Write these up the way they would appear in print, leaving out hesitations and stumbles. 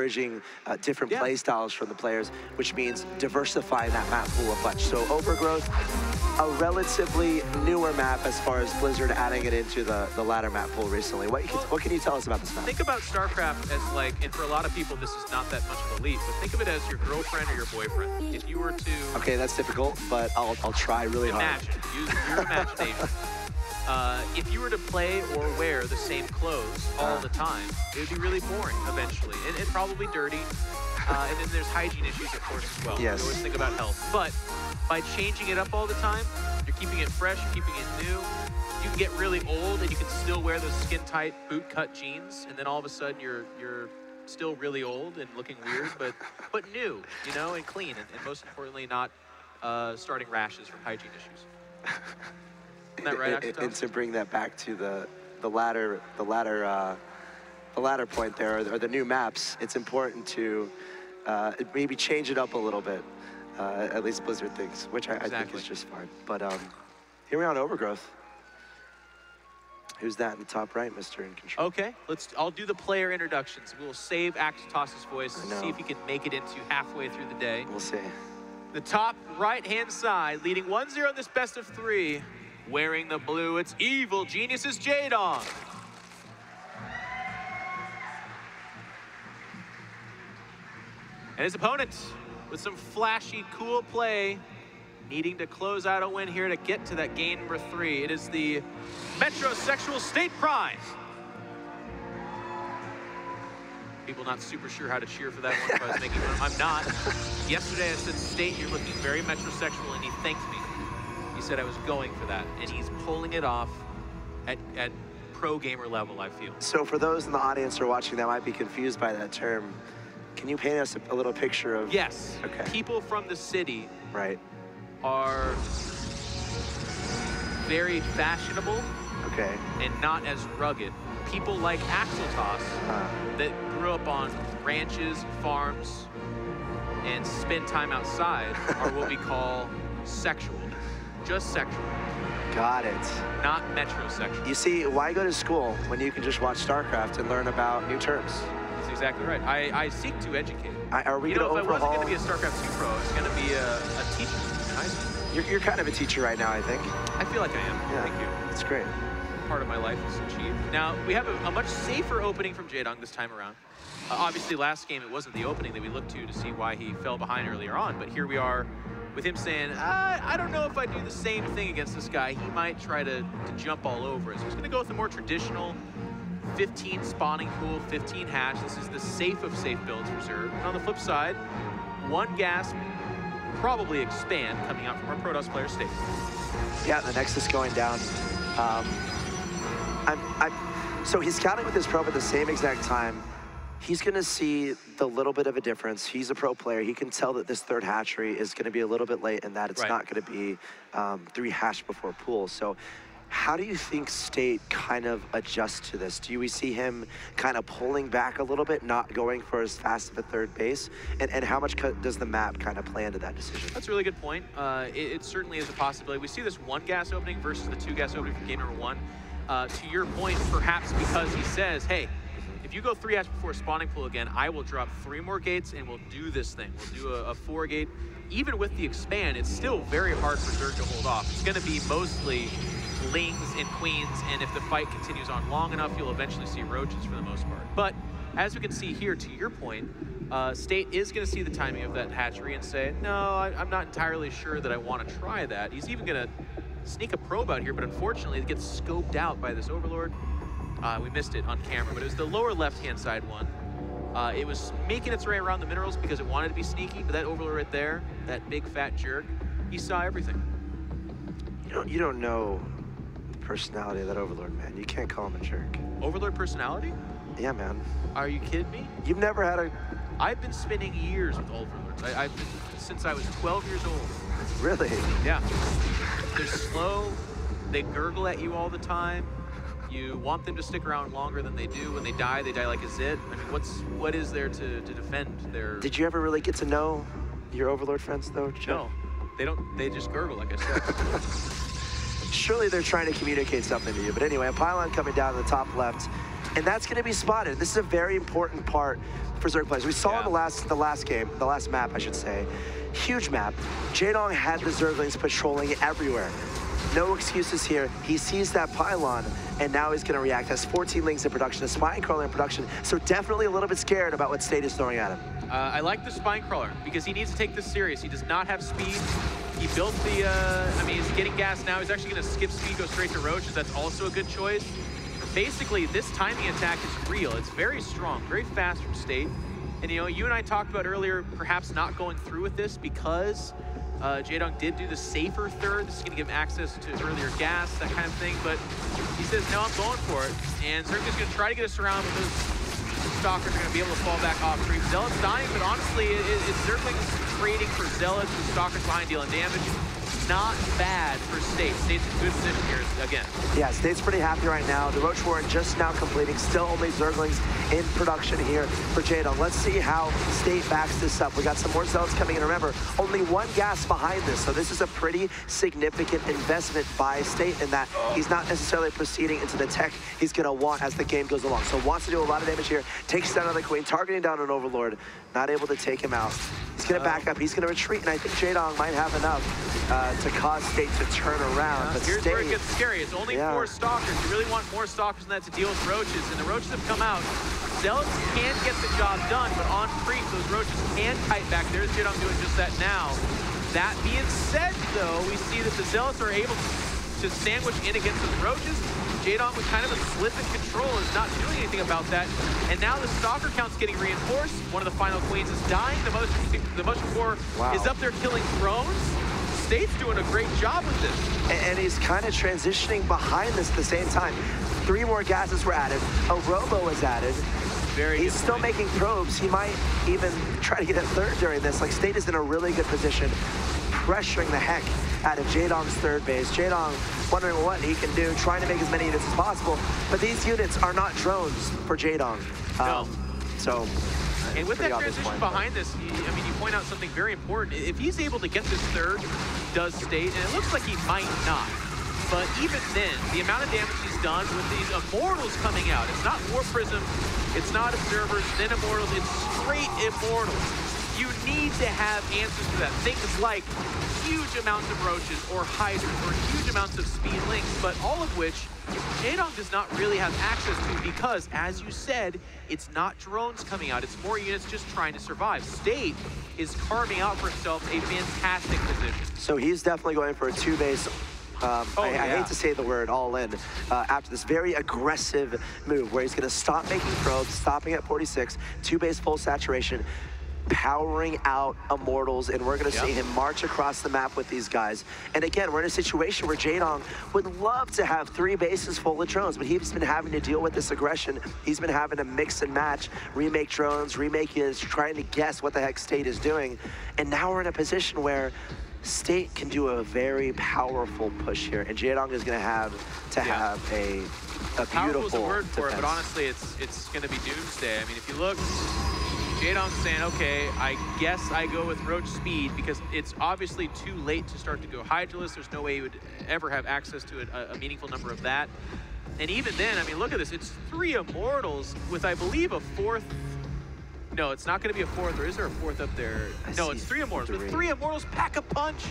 encouraging different play styles from the players, which means diversifying that map pool a bunch. So Overgrowth, a relatively newer map as far as Blizzard adding it into the ladder map pool recently. What can you tell us about this map? Think about Starcraft as like, and for a lot of people this is not that much of a leap, but think of it as your girlfriend or your boyfriend. If you were to... Okay, that's difficult, but I'll try really hard. Use your imagination. If you were to play or wear the same clothes all the time, it would be really boring eventually, and probably dirty. And then there's hygiene issues, of course, as well. Yes. You always think about health. But by changing it up all the time, you're keeping it fresh, you're keeping it new. You can get really old, and you can still wear those skin-tight, boot-cut jeans, and then all of a sudden you're still really old and looking weird, but new, you know, and clean, and most importantly, not starting rashes from hygiene issues. Isn't that right, and to bring that back to the ladder point there, or the new maps, it's important to maybe change it up a little bit. At least Blizzard thinks, which I think is just fine. But here we are on Overgrowth. Who's that in the top right, Mr. In Control? Okay, I'll do the player introductions. We'll save Actos's voice, see if he can make it into halfway through the day. We'll see. The top right-hand side, leading 1-0 in this best of 3. Wearing the blue, it's Evil Genius's Jaedong. And his opponent, with some flashy, cool play, needing to close out a win here to get to that game number 3. It is the Metrosexual State Prime. People not super sure how to cheer for that one if I was making one. I'm not. Yesterday I said, State, you're looking very metrosexual, and he thanked me. He said I was going for that, and he's pulling it off at pro gamer level, I feel. So for those in the audience who are watching that might be confused by that term, can you paint us a little picture of... Yes. Okay. People from the city are very fashionable and not as rugged. People like Actos that grew up on ranches, farms, and spend time outside are what we call sexual. Just sexual. Got it. Not metrosexual. You see, why go to school when you can just watch Starcraft and learn about new terms? That's exactly right. I seek to educate. Are we going to overhaul? If I wasn't going to be a StarCraft 2 pro, I was going to be a teacher in high school. You're kind of a teacher right now, I think. I feel like I am. Yeah, thank you. That's great. Part of my life is achieved. Now, we have a much safer opening from Jaedong this time around. Obviously, last game, it wasn't the opening that we looked to see why he fell behind earlier on, but here we are with him saying, I don't know if I do the same thing against this guy. He might try to jump all over us. So he's going to go with a more traditional 15 spawning pool, 15 hatch. This is the safe of safe builds reserved. And on the flip side, 1 gasp, probably expand coming out from our Protoss player State. Yeah, the Nexus going down. So he's scouting with his probe at the same exact time. He's going to see the little bit of a difference. He's a pro player. He can tell that this 3rd hatchery is going to be a little bit late and that it's not going to be 3 hatch before pool. So how do you think State kind of adjusts to this? Do we see him kind of pulling back a little bit, not going for as fast of a 3rd base? And how much does the map kind of play into that decision? That's a really good point. It certainly is a possibility. We see this 1 gas opening versus the 2 gas opening for game number 1. To your point, perhaps because he says, hey, if you go 3 hatch before spawning pool again, I will drop 3 more gates and we'll do this thing. We'll do a 4 gate. Even with the expand, it's still very hard for Zerg to hold off. It's going to be mostly lings and queens, and if the fight continues on long enough, you'll eventually see roaches for the most part. But as we can see here, to your point, State is going to see the timing of that hatchery and say, no, I'm not entirely sure that I want to try that. He's even going to sneak a probe out here, but unfortunately it gets scoped out by this Overlord. We missed it on camera, but it was the lower left-hand side one. It was making its way around the minerals because it wanted to be sneaky, but that Overlord right there, that big fat jerk, he saw everything. You don't know the personality of that Overlord, man. You can't call him a jerk. Overlord personality? Yeah, man. Are you kidding me? You've never had a... I've been spending years with Overlords. I've been since I was 12 years old. Really? Yeah. They're slow. They gurgle at you all the time. You want them to stick around longer than they do. When they die like a zit. I mean, what is there to defend their... Did you ever really get to know your Overlord friends, though, Jeff? No. They don't. They just gurgle, like I said. Surely they're trying to communicate something to you. But anyway, a pylon coming down in the top left. And that's going to be spotted. This is a very important part for Zerg players. We saw in the last map, I should say. Huge map. Jaedong had the Zerglings patrolling everywhere. No excuses here. He sees that pylon, and now he's going to react. Has 14 lings in production, a spine crawler in production, so definitely a little bit scared about what State is throwing at him. I like the spine crawler because he needs to take this serious. He does not have speed. He built the, I mean, he's getting gas now. He's actually going to skip speed, go straight to Roaches. That's also a good choice. Basically, this timing attack is real. It's very strong, very fast from State. And, you know, you and I talked about earlier perhaps not going through with this because Jaedong did do the safer third. This is going to give him access to earlier gas, that kind of thing. But he says, no, I'm going for it. And Zerg's going to try to get us around, but those Stalkers are going to be able to fall back off creep. Zealot's dying, but honestly, it's Zerglings trading for Zealots with Stalkers behind dealing damage. Not bad for State. State's in good position here again. Yeah, State's pretty happy right now. The Roach Warren just now completing. Still only Zerglings in production here for Jaedong. Let's see how State backs this up. We got some more Zealots coming in. Remember, only one gas behind this, so this is a pretty significant investment by State in that he's not necessarily proceeding into the tech he's going to want as the game goes along. So wants to do a lot of damage here. Takes down another Queen, targeting down an Overlord. Not able to take him out. He's going to back up. He's going to retreat, and I think Jaedong might have enough to cause State to turn around. But here's where it gets scary. It's only 4 Stalkers. You really want more Stalkers than that to deal with Roaches, and the Roaches have come out. Zealots can get the job done, but on creep, those Roaches can kite back. There's Jaedong doing just that now. That being said, though, we see that the Zealots are able to sandwich in against those Roaches. Jaedong with kind of a slip in control is not doing anything about that. And now the Stalker count's getting reinforced. One of the final Queens is dying. The Motion Core is up there killing drones. State's doing a great job with this. And he's kind of transitioning behind this at the same time. 3 more gases were added. A Robo was added. He's still making probes. He might even try to get a third during this. Like, State is in a really good position, pressuring the heck out of Jaedong's third base. Jaedong wondering what he can do, trying to make as many units as possible. But these units are not drones for Jaedong. So, and with that transition behind this, I mean, you point out something very important. If he's able to get this third, does State, and it looks like he might not. But even then, the amount of damage he's done with these Immortals coming out, it's not War Prism, it's not Observers, then Immortals, it's straight Immortals. You need to have answers to that. Things like huge amounts of Roaches or Hydras or huge amounts of Speed Links, but all of which Jaedong does not really have access to because, as you said, it's not drones coming out. It's more units just trying to survive. State is carving out for himself a fantastic position. So he's definitely going for a 2-base. I hate to say the word all in after this very aggressive move where he's going to stop making probes, stopping at 46, 2-base full saturation, powering out Immortals, and we're going to see him march across the map with these guys. And again, we're in a situation where Jaedong would love to have 3 bases full of drones, but he's been having to deal with this aggression. He's been having to mix and match, remake drones, remake units, trying to guess what the heck State is doing. And now we're in a position where State can do a very powerful push here, and Jaedong is going to have a beautiful powerful is a word for defense. it, but honestly, it's going to be doomsday. I mean, if you look, Jaedong's saying, okay, I guess I go with Roach Speed because it's obviously too late to start to go Hydraless. There's no way he would ever have access to a meaningful number of that. And even then, I mean, look at this. It's 3 Immortals with, I believe, a 4th. No, it's not going to be a 4th, or is there a 4th up there? No, it's 3 Immortals. With 3 Immortals, pack a punch.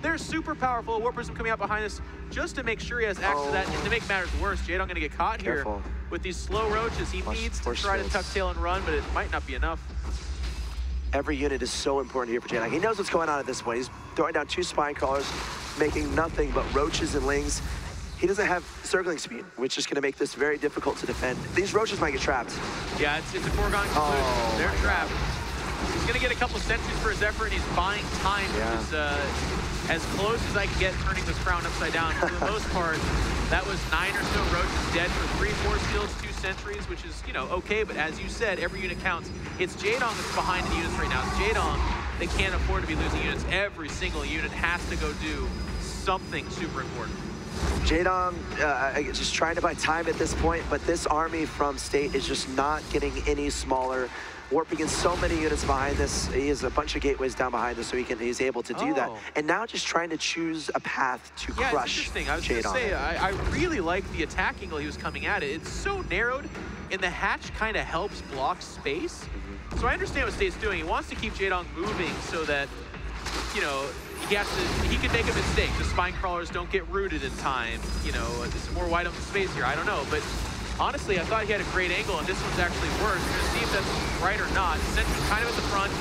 They're super powerful. War Prism coming out behind us just to make sure he has access to that. And to make matters worse, Jaedong going to get caught here with these slow Roaches. He needs to try to tuck tail and run, but it might not be enough. Every unit is so important here for Jaedong. He knows what's going on at this point. He's throwing down 2 Spine Crawlers, making nothing but Roaches and Lings. He doesn't have Circling Speed, which is going to make this very difficult to defend. These Roaches might get trapped. Yeah, it's a foregone conclusion. They're trapped. He's going to get a couple sentries for his effort, and he's buying time, which is as close as I can get turning this crown upside down. For the most part, that was 9 or so Roaches dead for 3 Force Fields, 2 sentries, which is, you know, okay, but as you said, every unit counts. It's Jaedong that's behind the units right now. It's Jaedong that can't afford to be losing units. Every single unit has to go do something super important. Jaedong just trying to buy time at this point, but this army from State is just not getting any smaller. Warping in so many units behind this. He has a bunch of gateways down behind this, so he's able to do that. And now just trying to choose a path to crush it's interesting. I was going to say, I really like the attack angle he was coming at it. It's so narrowed and the hatch kind of helps block space. So I understand what State's doing. He wants to keep Jaedong moving so that, you know, he could make a mistake. The spine crawlers don't get rooted in time. You know, there's some more wide open space here. I don't know, but honestly, I thought he had a great angle, and this one's actually worse. We're gonna see if that's right or not. Sentry's kind of at the front.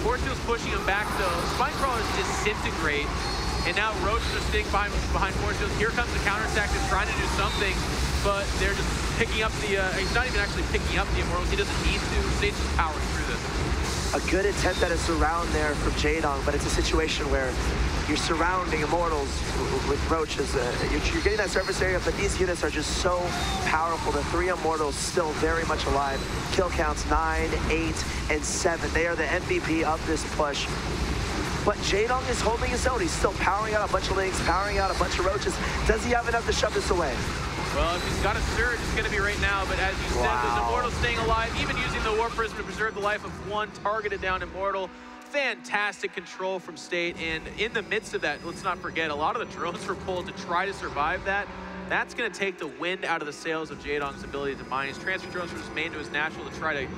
Force Field's pushing him back, though. Spine crawlers disintegrate, and now Roaches are sitting behind Force Field. Here comes the counterattack. They're trying to do something, but they're just picking up the. He's not even actually picking up the Immortals. He doesn't need to. State's just powering through this. A good attempt at a surround there from Jaedong, but it's a situation where you're surrounding Immortals with Roaches. You're getting that surface area, but these units are just so powerful. The 3 Immortals still very much alive. Kill counts 9, 8, and 7. They are the MVP of this push. But Jaedong is holding his own. He's still powering out a bunch of Lings, powering out a bunch of Roaches. Does he have enough to shove this away? Well, if he's got a surge, it's going to be right now. But as you said, those Immortals staying alive, even using the Warp Prism to preserve the life of one targeted down Immortal. Fantastic control from State. And in the midst of that, let's not forget, a lot of the drones were pulled to try to survive that. That's going to take the wind out of the sails of Jaedong's ability to mine. His transfer drones from his main to his natural to try to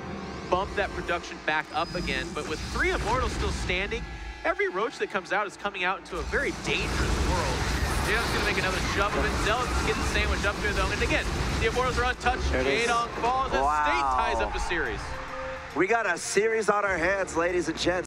bump that production back up again. But with 3 Immortals still standing, every Roach that comes out is coming out into a very dangerous world. Jaedong's gonna make another shove of it. Zealot's getting sandwiched up there though. And again, the Immortals are untouched. Jaedong falls and State ties up the series. We got a series on our hands, ladies and gents.